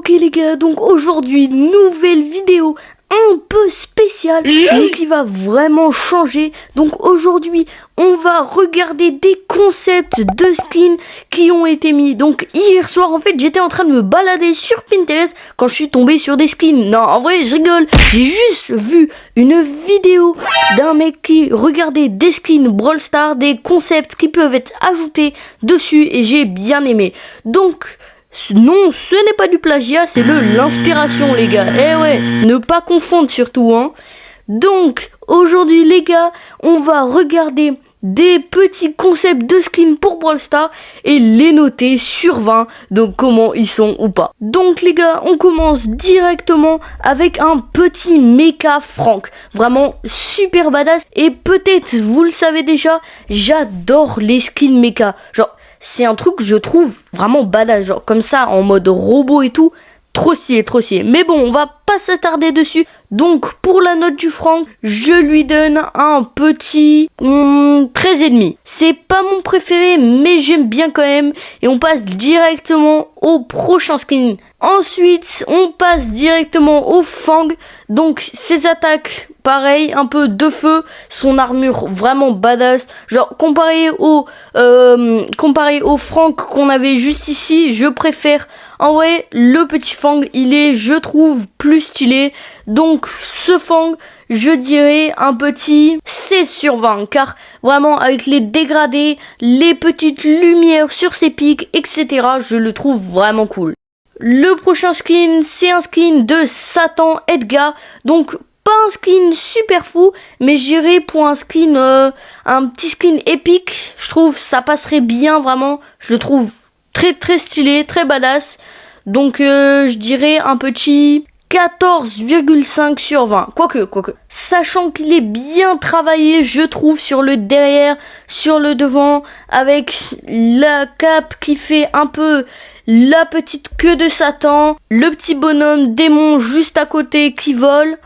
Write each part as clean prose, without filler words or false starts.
Ok les gars, donc aujourd'hui, nouvelle vidéo un peu spéciale, mais qui va vraiment changer. Donc aujourd'hui, on va regarder des concepts de skins qui ont été mis. Donc hier soir, en fait, j'étais en train de me balader sur Pinterest quand je suis tombé sur des skins. Non, en vrai, je rigole. J'ai juste vu une vidéo d'un mec qui regardait des skins Brawl Stars, des concepts qui peuvent être ajoutés dessus et j'ai bien aimé. Donc non, ce n'est pas du plagiat, c'est de l'inspiration les gars. Eh ouais, ne pas confondre surtout hein. Donc aujourd'hui les gars, on va regarder des petits concepts de skins pour Brawl Stars et les noter sur 20, donc comment ils sont ou pas. Donc les gars, on commence directement avec un petit mecha Frank, vraiment super badass. Et peut-être vous le savez déjà, j'adore les skins mecha, genre c'est un truc que je trouve vraiment badass, genre comme ça en mode robot et tout, trop stylé, trop stylé. Mais bon, on va pas s'attarder dessus. Donc pour la note du Frank, je lui donne un petit 13,5. C'est pas mon préféré, mais j'aime bien quand même. Et on passe directement au prochain skin. Ensuite, on passe directement au Fang. Donc ses attaques, pareil, un peu de feu. Son armure vraiment badass. Genre comparé au Frank qu'on avait juste ici, je préfère. En vrai, le petit Fang, il est, je trouve, plus stylé. Donc ce Fang, je dirais un petit 16 sur 20. Car vraiment, avec les dégradés, les petites lumières sur ses pics, etc., je le trouve vraiment cool. Le prochain skin, c'est un skin de Satan Edgar. Donc pas un skin super fou, mais j'irai pour un skin, un petit skin épique. Je trouve ça passerait bien vraiment. Je le trouve très très stylé, très badass. Donc je dirais un petit 14,5 sur 20. Quoique. Sachant qu'il est bien travaillé, je trouve, sur le derrière, sur le devant, avec la cape qui fait un peu la petite queue de Satan, le petit bonhomme démon juste à côté qui vole.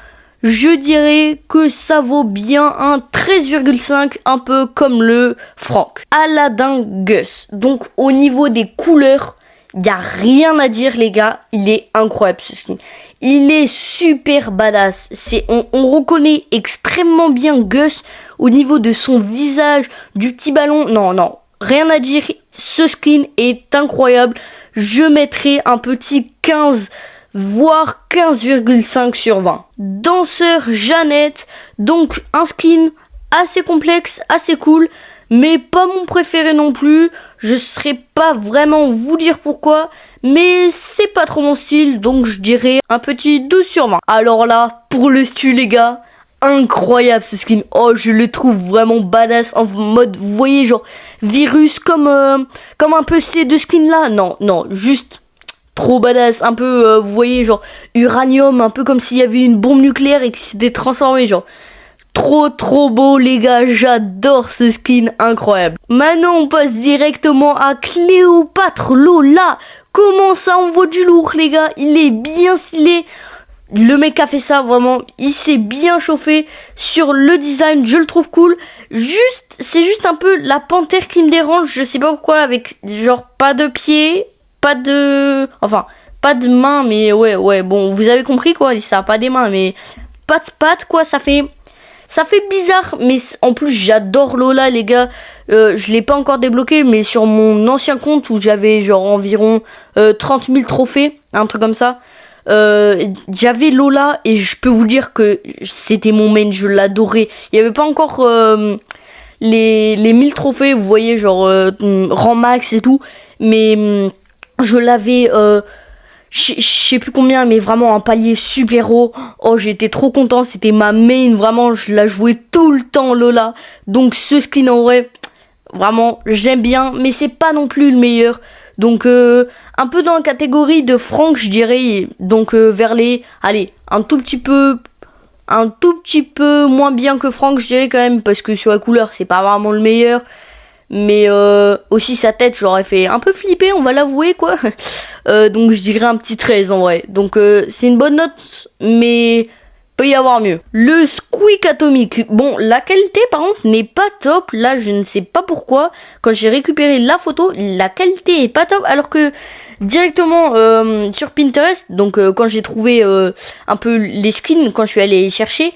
Je dirais que ça vaut bien un 13,5, un peu comme le Frank. Aladdin Gus. Donc au niveau des couleurs, il n'y a rien à dire les gars, il est incroyable ce skin. Il est super badass. On reconnaît extrêmement bien Gus au niveau de son visage, du petit ballon. Non, rien à dire. Ce skin est incroyable. Je mettrai un petit 15, voire 15,5 sur 20. Danseur Jeannette. Donc un skin assez complexe, assez cool, mais pas mon préféré non plus. Je saurais pas vraiment vous dire pourquoi, mais c'est pas trop mon style, donc je dirais un petit 12 sur 20. Alors là, pour le stu les gars, incroyable ce skin. Oh, je le trouve vraiment badass en mode, vous voyez, genre virus comme un peu ces deux skins là. Non, juste trop badass. Un peu, vous voyez, genre uranium, un peu comme s'il y avait une bombe nucléaire et qui s'était transformé, genre. Trop beau les gars, j'adore ce skin incroyable. Maintenant on passe directement à Cléopâtre Lola. Comment ça on vaut du lourd les gars, il est bien stylé. Le mec a fait ça vraiment, il s'est bien chauffé sur le design, je le trouve cool. C'est juste un peu la panthère qui me dérange, je sais pas pourquoi, avec genre pas de pieds, pas de main, mais ouais, bon vous avez compris quoi, ça a pas des mains mais pas de pattes quoi, ça fait bizarre, mais en plus j'adore Lola les gars. Je l'ai pas encore débloqué, mais sur mon ancien compte où j'avais genre environ 30 000 trophées, un truc comme ça, j'avais Lola et je peux vous dire que c'était mon main, je l'adorais. Il y avait pas encore les 1000 trophées, vous voyez, genre rang max et tout, mais je l'avais... je sais plus combien, mais vraiment un palier super haut. Oh, j'étais trop content, c'était ma main, vraiment, je la jouais tout le temps Lola. Donc ce skin en vrai, vraiment, j'aime bien, mais c'est pas non plus le meilleur. Donc un peu dans la catégorie de Frank, je dirais. Donc vers les, allez, un tout petit peu moins bien que Frank, je dirais quand même, parce que sur la couleur, c'est pas vraiment le meilleur. Mais aussi sa tête, j'aurais fait un peu flipper, on va l'avouer quoi. Donc je dirais un petit 13 en vrai. Donc c'est une bonne note, mais peut y avoir mieux. Le Squeak atomique. Bon, la qualité par contre n'est pas top. Là, je ne sais pas pourquoi. Quand j'ai récupéré la photo, la qualité est pas top. Alors que directement sur Pinterest. Donc quand j'ai trouvé un peu les skins, quand je suis allée les chercher,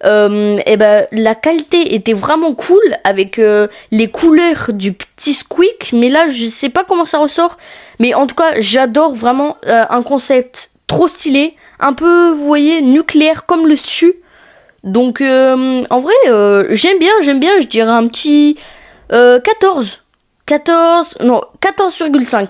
et ben la qualité était vraiment cool avec les couleurs du petit Squeak. Mais là je sais pas comment ça ressort. Mais en tout cas j'adore vraiment un concept trop stylé. Un peu, vous voyez, nucléaire comme le SU. Donc en vrai j'aime bien, je dirais un petit 14, non 14,5.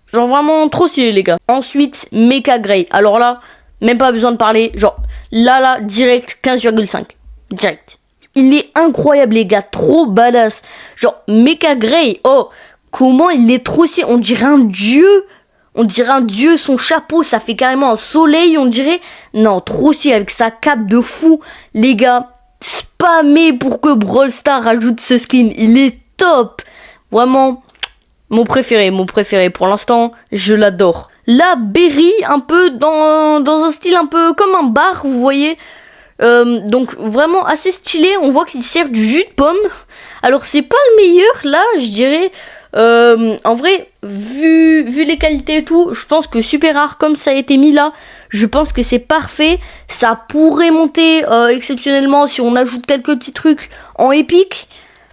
Genre vraiment trop stylé les gars. Ensuite Mecha Grey, alors là même pas besoin de parler, genre là direct 15,5, direct. Il est incroyable les gars, trop badass. Genre Mecha Grey, oh comment il est trop stylé, on dirait un dieu. On dirait un dieu, son chapeau, ça fait carrément un soleil, on dirait. Non, trop stylé avec sa cape de fou. Les gars, spammez pour que Brawl Stars rajoute ce skin. Il est top. Vraiment, mon préféré. Pour l'instant, je l'adore. Là, Berry, un peu dans un style un peu comme un bar, vous voyez. Donc vraiment assez stylé. On voit qu'il sert du jus de pomme. Alors, c'est pas le meilleur, là, je dirais. En vrai, vu les qualités et tout, je pense que super rare comme ça a été mis là, je pense que c'est parfait. Ça pourrait monter exceptionnellement si on ajoute quelques petits trucs en épique,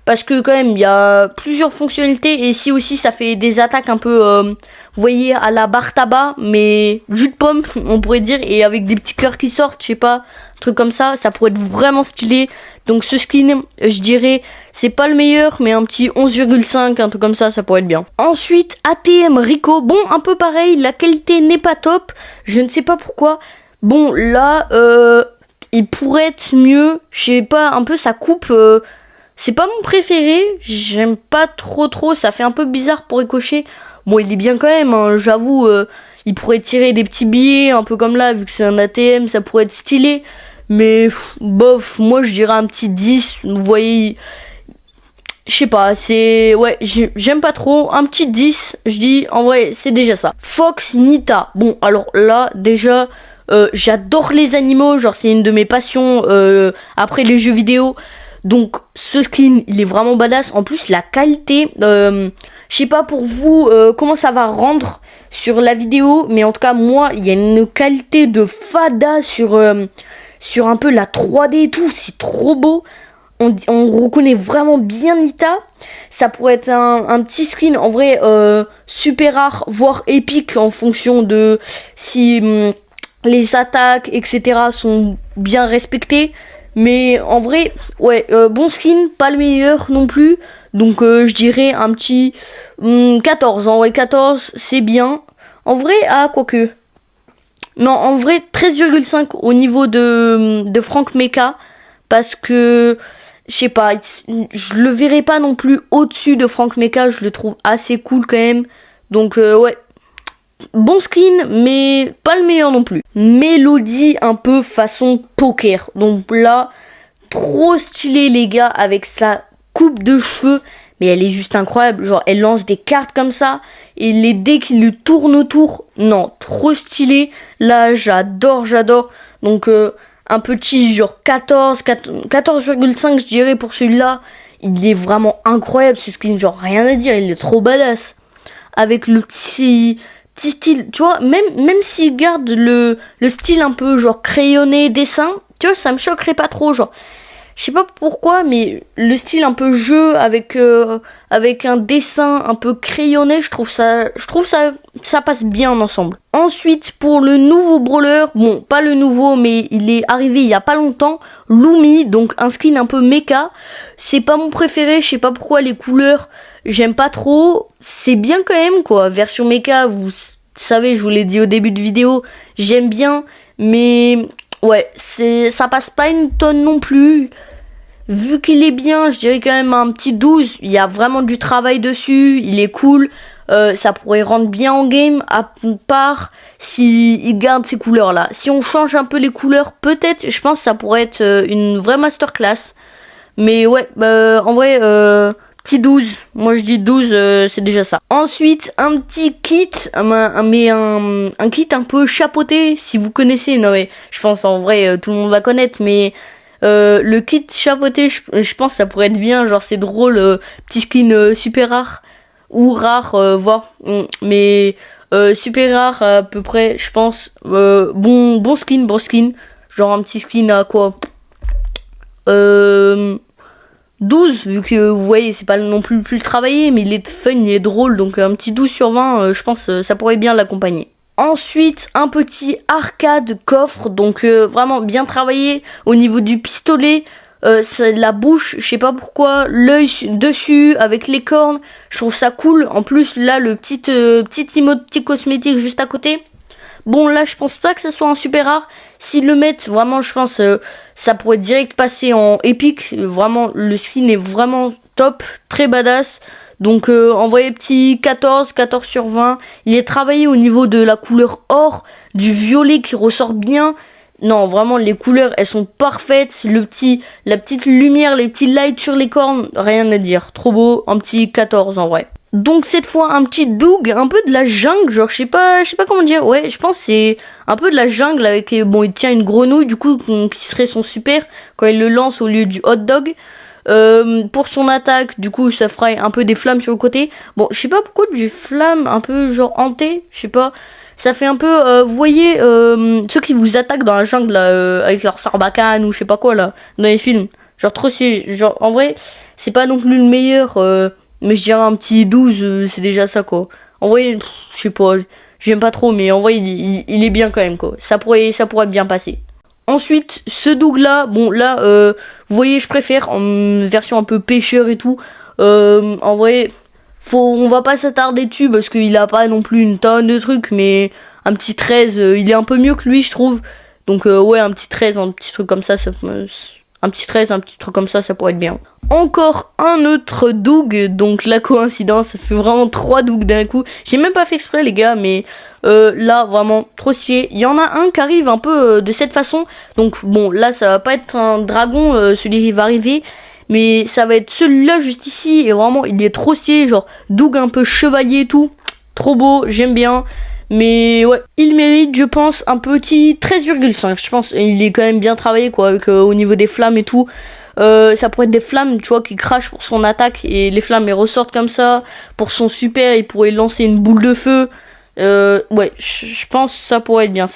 parce que quand même il y a plusieurs fonctionnalités. Et si aussi ça fait des attaques un peu vous voyez à la barre tabac, mais jus de pomme on pourrait dire, et avec des petits cœurs qui sortent, je sais pas, un truc comme ça pourrait être vraiment stylé. Donc ce skin, je dirais, c'est pas le meilleur, mais un petit 11,5, un truc comme ça pourrait être bien. Ensuite, ATM Rico, bon, un peu pareil, la qualité n'est pas top, je ne sais pas pourquoi. Bon, là, il pourrait être mieux, je sais pas, un peu sa coupe, c'est pas mon préféré, j'aime pas trop, ça fait un peu bizarre pour Ricochet. Bon, il est bien quand même, hein, j'avoue, il pourrait tirer des petits billets, un peu comme là, vu que c'est un ATM, ça pourrait être stylé. Mais bof, moi je dirais un petit 10, vous voyez, je sais pas, c'est, ouais, j'aime pas trop, un petit 10, je dis, en vrai, c'est déjà ça. Fox Nita, bon, alors là, déjà, j'adore les animaux, genre c'est une de mes passions après les jeux vidéo. Donc ce skin, il est vraiment badass, en plus la qualité, je sais pas pour vous comment ça va rendre sur la vidéo, mais en tout cas, moi, il y a une qualité de fada sur un peu la 3D et tout, c'est trop beau. On reconnaît vraiment bien Nita. Ça pourrait être un petit skin en vrai super rare, voire épique en fonction de si les attaques etc sont bien respectées. Mais en vrai, ouais, bon skin, pas le meilleur non plus. Donc je dirais un petit 14. En vrai 14 c'est bien. En vrai, quoique. Non, en vrai, 13,5 au niveau de Frank Mecha. Parce que, je sais pas, je le verrai pas non plus au-dessus de Frank Mecha. Je le trouve assez cool quand même. Donc, ouais. Bon skin, mais pas le meilleur non plus. Mélodie un peu façon poker. Donc là, trop stylé les gars avec sa coupe de cheveux. Mais elle est juste incroyable, genre elle lance des cartes comme ça, et les dés qui lui tournent autour, non, trop stylé, là j'adore, donc un petit genre 14,5 je dirais pour celui-là, il est vraiment incroyable ce skin, genre rien à dire, il est trop badass, avec le petit style, tu vois, même s'il garde le style un peu genre crayonné, dessin, tu vois, ça me choquerait pas trop, genre. Je sais pas pourquoi, mais le style un peu jeu avec un dessin un peu crayonné, je trouve ça passe bien ensemble. Ensuite, pour le nouveau brawler, bon, pas le nouveau, mais il est arrivé il y a pas longtemps, Lumi, donc un skin un peu mecha. C'est pas mon préféré, je sais pas pourquoi, les couleurs, j'aime pas trop. C'est bien quand même, quoi. Version mecha, vous savez, je vous l'ai dit au début de vidéo, j'aime bien, mais ouais, ça passe pas une tonne non plus. Vu qu'il est bien, je dirais quand même un petit 12. Il y a vraiment du travail dessus. Il est cool. Ça pourrait rendre bien en game. À part s'il garde ces couleurs-là. Si on change un peu les couleurs, peut-être, je pense que ça pourrait être une vraie masterclass. Mais ouais, en vrai, petit 12. Moi, je dis 12, c'est déjà ça. Ensuite, un petit kit. Mais un kit un peu chapeauté, si vous connaissez. Non, mais je pense en vrai, tout le monde va connaître. Mais le kit chapeauté, je pense que ça pourrait être bien, genre c'est drôle, petit skin super rare ou rare, voire, mais Super rare à peu près, je pense. Bon skin. Genre un petit skin à quoi 12, vu que vous voyez, c'est pas non plus travaillé, mais il est fun, il est drôle, donc un petit 12 sur 20, je pense ça pourrait bien l'accompagner. Ensuite, un petit arcade coffre, donc vraiment bien travaillé au niveau du pistolet, la bouche, je sais pas pourquoi, l'œil dessus avec les cornes, je trouve ça cool. En plus, là, le petit emote, petit cosmétique juste à côté. Bon, là, je pense pas que ça soit un super rare. S'ils le mettent, vraiment, je pense ça pourrait direct passer en épique. Vraiment, le skin est vraiment top, très badass. Donc, envoyez petit 14 sur 20. Il est travaillé au niveau de la couleur or, du violet qui ressort bien. Non, vraiment, les couleurs, elles sont parfaites. La petite lumière, les petits lights sur les cornes, rien à dire. Trop beau, un petit 14 en vrai. Donc cette fois un petit Doug, un peu de la jungle, genre je sais pas comment dire. Ouais, je pense que c'est un peu de la jungle avec bon, il tient une grenouille du coup qui serait son super quand il le lance au lieu du hot dog. Pour son attaque, du coup ça ferait un peu des flammes sur le côté. Bon, je sais pas pourquoi du flamme un peu genre hanté, je sais pas. Ça fait un peu vous voyez ceux qui vous attaquent dans la jungle là, avec leur sarbacane ou je sais pas quoi là dans les films. Genre trop stylé, genre en vrai, c'est pas non plus le meilleur mais je dirais un petit 12, c'est déjà ça, quoi. En vrai, je sais pas, j'aime pas trop, mais en vrai, il est bien quand même, quoi. Ça pourrait bien passer. Ensuite, ce Doug là, bon, là, vous voyez, je préfère en version un peu pêcheur et tout. En vrai, on va pas s'attarder dessus parce qu'il a pas non plus une tonne de trucs, mais un petit 13, il est un peu mieux que lui, je trouve. Donc, ouais, un petit 13, un petit truc comme ça un petit 13, un petit truc comme ça pourrait être bien. Encore un autre Doug, donc la coïncidence, ça fait vraiment 3 Doug d'un coup. J'ai même pas fait exprès les gars, mais là vraiment trop stylé. Il y en a un qui arrive un peu de cette façon, donc bon là ça va pas être un dragon, celui qui va arriver, mais ça va être celui-là juste ici, et vraiment il est trop stylé, genre Doug un peu chevalier et tout, trop beau, j'aime bien. Mais ouais, il mérite, je pense, un petit 13,5. Je pense il est quand même bien travaillé, quoi, avec, au niveau des flammes et tout. Ça pourrait être des flammes, tu vois, qui crachent pour son attaque. Et les flammes, elles ressortent comme ça. Pour son super, il pourrait lancer une boule de feu. Ouais, je pense que ça pourrait être bien,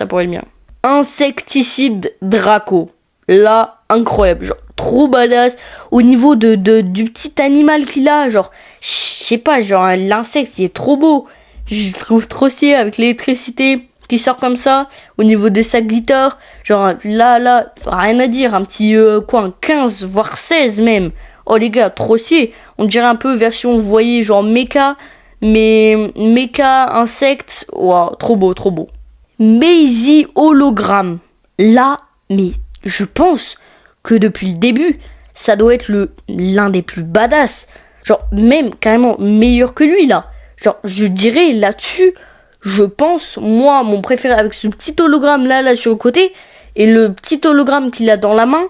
Insecticide Draco. Là, incroyable. Genre, trop badass. Au niveau du petit animal qu'il a, genre, je sais pas, genre, l'insecte, il est trop beau. Je trouve trop stylé avec l'électricité qui sort comme ça au niveau de sa guitare. Genre là, rien à dire. Un petit un 15 voire 16 même. Oh les gars, trop stylé. On dirait un peu version, vous voyez, genre mecha. Mais mecha, insecte. Waouh, trop beau. Maisie hologramme. Là, mais je pense que depuis le début, ça doit être l'un des plus badass. Genre même carrément meilleur que lui là. Genre, je dirais là-dessus, je pense, moi, mon préféré avec ce petit hologramme là sur le côté, et le petit hologramme qu'il a dans la main,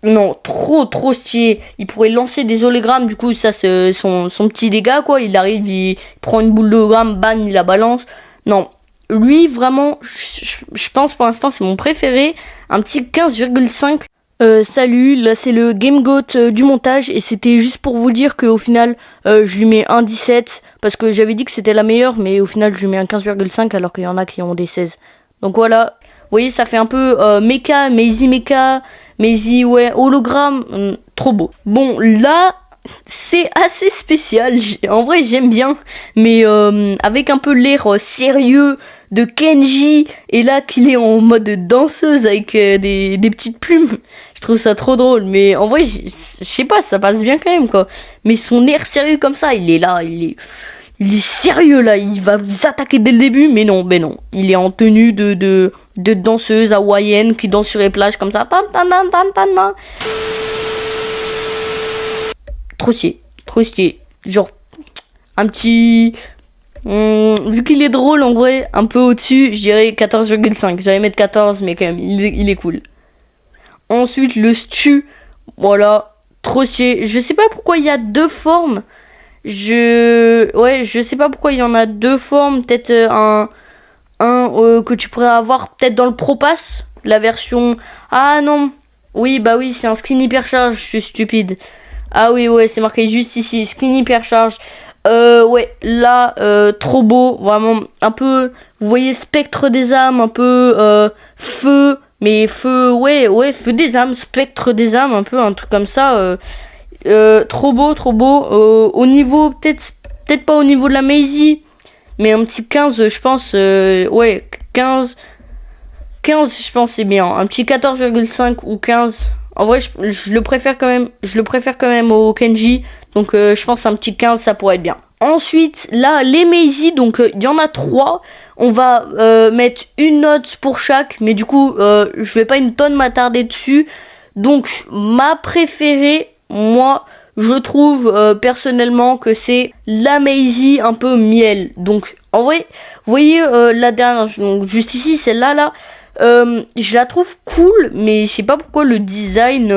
non, trop stylé. Il pourrait lancer des hologrammes, du coup, ça c'est son petit dégât, quoi. Il arrive, il prend une boule d'hologramme, bam, il la balance. Non, lui, vraiment, je pense pour l'instant, c'est mon préféré. Un petit 15,5. Salut, là c'est le Game Goat du montage et c'était juste pour vous dire qu'au final je lui mets un 17 parce que j'avais dit que c'était la meilleure mais au final je lui mets un 15,5 alors qu'il y en a qui ont des 16. Donc voilà, vous voyez ça fait un peu mecha, Maisie ouais, hologramme, trop beau. Bon là c'est assez spécial, en vrai j'aime bien, mais avec un peu l'air sérieux de Kenji, et là qu'il est en mode danseuse avec des petites plumes, je trouve ça trop drôle, mais en vrai je sais pas, ça passe bien quand même quoi, mais son air sérieux comme ça, il est là, il est sérieux là, il va vous attaquer dès le début, mais non, il est en tenue de danseuse hawaïenne qui danse sur les plages comme ça, trop stylé, genre un petit vu qu'il est drôle en vrai, un peu au-dessus, je dirais 14,5. J'allais mettre 14 mais quand même il est cool. Ensuite le Stu, voilà, trop stylé. Je sais pas pourquoi il y a deux formes. Je sais pas pourquoi il y en a deux formes, peut-être un que tu pourrais avoir peut-être dans le Pro Pass, la version. Ah non. Oui, bah oui, c'est un skin hypercharge, je suis stupide. Ah oui, ouais, c'est marqué juste ici, skin hypercharge. Ouais, là, trop beau, vraiment, un peu, vous voyez, spectre des âmes, un peu, feu, mais feu, ouais, feu des âmes, spectre des âmes, un peu, un truc comme ça, trop beau, au niveau, peut-être pas au niveau de la Maisie, mais un petit 15, je pense, ouais, 15, je pense c'est bien, un petit 14,5 ou 15, en vrai, je le préfère quand même au Kenji, donc je pense un petit 15, ça pourrait être bien. Ensuite, là, les Maisie, donc il y en a 3. On va mettre une note pour chaque, mais du coup, je vais pas une tonne m'attarder dessus. Donc, ma préférée, moi, je trouve personnellement que c'est la Maisie un peu miel. Donc, en vrai, vous voyez la dernière, donc juste ici, celle-là, là, je la trouve cool, mais je sais pas pourquoi le design,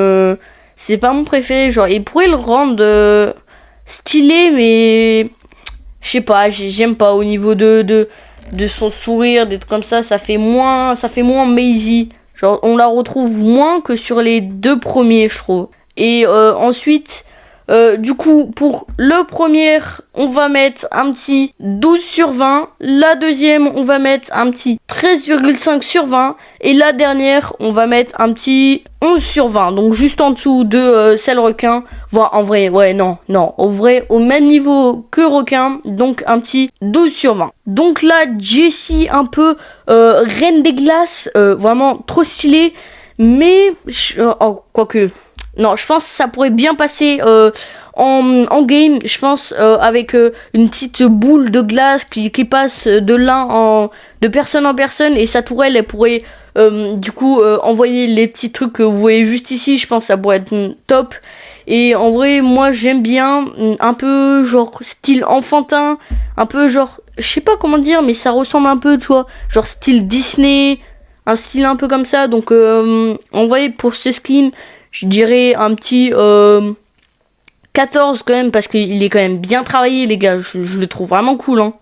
c'est pas mon préféré. Genre, il pourrait le rendre stylé, mais je sais pas, j'aime pas au niveau de son sourire, d'être comme ça fait moins Maisie. Genre, on la retrouve moins que sur les 2 premiers, je trouve. Et ensuite, du coup, pour le premier, on va mettre un petit 12 sur 20. La deuxième, on va mettre un petit 13,5 sur 20. Et la dernière, on va mettre un petit 11 sur 20. Donc juste en dessous de celle requin. Voire en vrai, ouais, non. Au vrai, au même niveau que requin. Donc un petit 12 sur 20. Donc là, Jessie, un peu reine des glaces. Vraiment trop stylé. Mais, quoique... Non, je pense que ça pourrait bien passer en game, je pense, avec une petite boule de glace qui passe de personne en personne, et sa tourelle, elle pourrait du coup envoyer les petits trucs que vous voyez juste ici. Je pense que ça pourrait être top. Et en vrai, moi j'aime bien un peu genre style enfantin, un peu genre, je sais pas comment dire, mais ça ressemble un peu, tu vois, genre style Disney, un style un peu comme ça. Donc en vrai, pour ce skin, je dirais un petit 14 quand même, parce qu'il est quand même bien travaillé, les gars. Je le trouve vraiment cool, hein.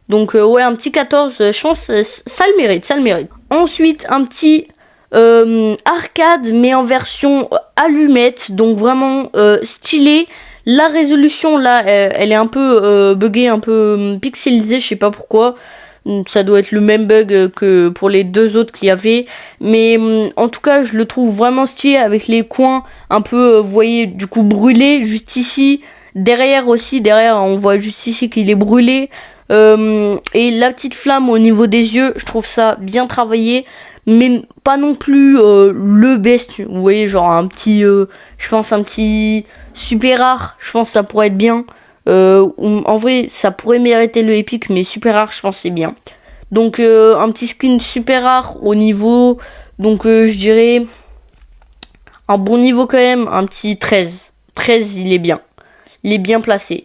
Donc ouais, un petit 14, je pense ça le mérite. Ensuite, un petit arcade, mais en version allumette, donc vraiment stylé. La résolution là, elle est un peu buggée, un peu pixelisée, je sais pas pourquoi. Ça doit être le même bug que pour les 2 autres qu'il y avait. Mais en tout cas, je le trouve vraiment stylé avec les coins un peu, vous voyez, du coup brûlés juste ici. Derrière, on voit juste ici qu'il est brûlé. Et la petite flamme au niveau des yeux, je trouve ça bien travaillé. Mais pas non plus le best. Vous voyez, genre un petit, je pense un petit super rare. Je pense que ça pourrait être bien. En vrai, ça pourrait mériter le épique, mais super rare, je pense c'est bien. Donc un petit skin super rare au niveau, donc je dirais un bon niveau quand même, un petit 13. 13, il est bien placé.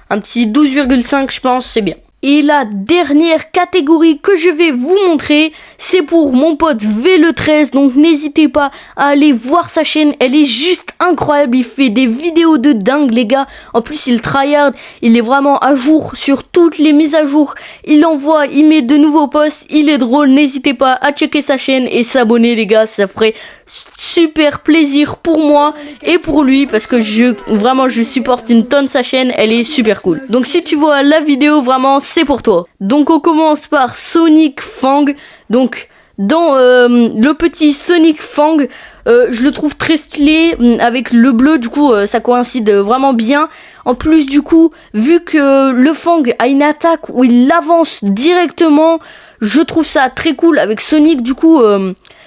Un petit 12,5, je pense, c'est bien. Et la dernière catégorie que je vais vous montrer, c'est pour mon pote VLE13, donc n'hésitez pas à aller voir sa chaîne, elle est juste incroyable, il fait des vidéos de dingue les gars, en plus il tryhard, il est vraiment à jour sur toutes les mises à jour, il met de nouveaux posts, il est drôle, n'hésitez pas à checker sa chaîne et s'abonner les gars, ça ferait super plaisir pour moi et pour lui, parce que je supporte une tonne sa chaîne, elle est super cool. Donc si tu vois la vidéo, vraiment c'est pour toi. Donc on commence par Sonic Fang. Donc dans le petit Sonic Fang, je le trouve très stylé avec le bleu, du coup ça coïncide vraiment bien. En plus du coup, vu que le Fang a une attaque où il avance directement, je trouve ça très cool avec Sonic du coup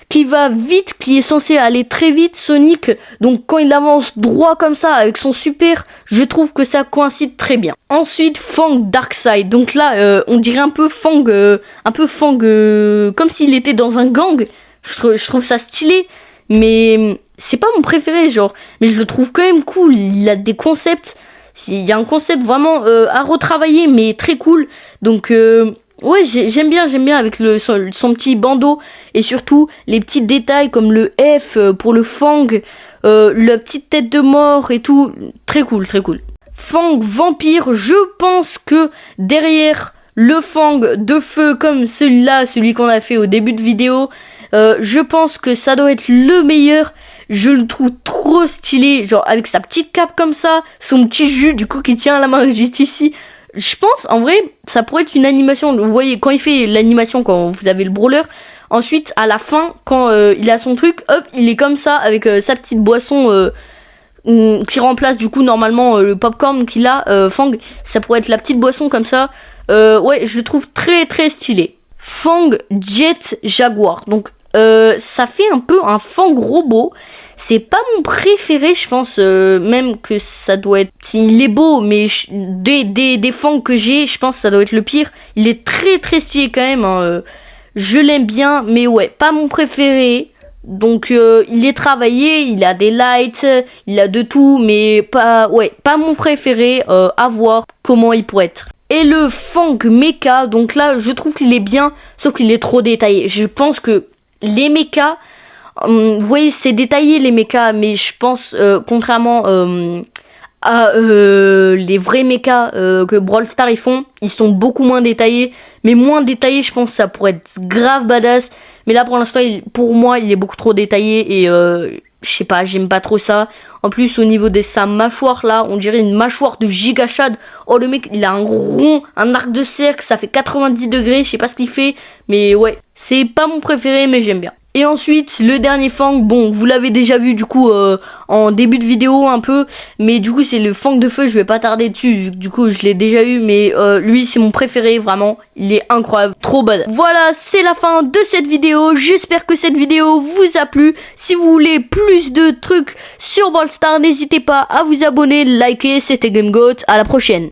qui va vite, qui est censé aller très vite, Sonic. Donc quand il avance droit comme ça avec son super, je trouve que ça coïncide très bien. Ensuite, Fang Darkseid. Donc là, on dirait un peu Fang, comme s'il était dans un gang. Je trouve ça stylé, mais c'est pas mon préféré, genre. Mais je le trouve quand même cool. Il a des concepts. Il y a un concept vraiment à retravailler, mais très cool. Donc ouais, j'aime bien avec son petit bandeau et surtout les petits détails comme le F pour le Fang, la petite tête de mort et tout, très cool. Fang Vampire, je pense que derrière le Fang de feu comme celui qu'on a fait au début de vidéo, je pense que ça doit être le meilleur. je le trouve trop stylé, genre avec sa petite cape comme ça, son petit jus du coup qui tient à la main juste ici. Je pense en vrai ça pourrait être une animation, vous voyez quand il fait l'animation quand vous avez le brawler, ensuite à la fin quand il a son truc, hop il est comme ça avec sa petite boisson qui remplace du coup normalement le popcorn qu'il a, Fang, ça pourrait être la petite boisson comme ça, ouais je le trouve très très stylé. Fang Jet Jaguar, donc ça fait un peu un Fang robot. C'est pas mon préféré, je pense même que ça doit être... Il est beau, mais des Fang que j'ai, je pense que ça doit être le pire. Il est très très stylé quand même, hein. Je l'aime bien, mais ouais, pas mon préféré. Donc il est travaillé, il a des lights, il a de tout, mais pas mon préféré, à voir comment il pourrait être. Et le Fang Mecha, donc là je trouve qu'il est bien, sauf qu'il est trop détaillé. Je pense que les mechas, vous voyez c'est détaillé les mechas, mais je pense contrairement à les vrais mechas que Brawl Stars ils font, ils sont beaucoup moins détaillés. Mais moins détaillés, je pense que ça pourrait être grave badass. Mais là pour l'instant pour moi il est beaucoup trop détaillé et je sais pas, j'aime pas trop ça. En plus au niveau de sa mâchoire là, on dirait une mâchoire de Giga Chad. Oh le mec il a un rond, un arc de cercle, ça fait 90 degrés, je sais pas ce qu'il fait. Mais ouais, c'est pas mon préféré mais j'aime bien. Et ensuite le dernier Fang, bon vous l'avez déjà vu du coup en début de vidéo un peu, mais du coup c'est le Fang de feu, je vais pas tarder dessus, du coup je l'ai déjà eu, mais lui c'est mon préféré vraiment, il est incroyable, trop badass. Voilà, c'est la fin de cette vidéo, j'espère que cette vidéo vous a plu. Si vous voulez plus de trucs sur Brawl Stars, n'hésitez pas à vous abonner, liker, c'était GameGoat, à la prochaine.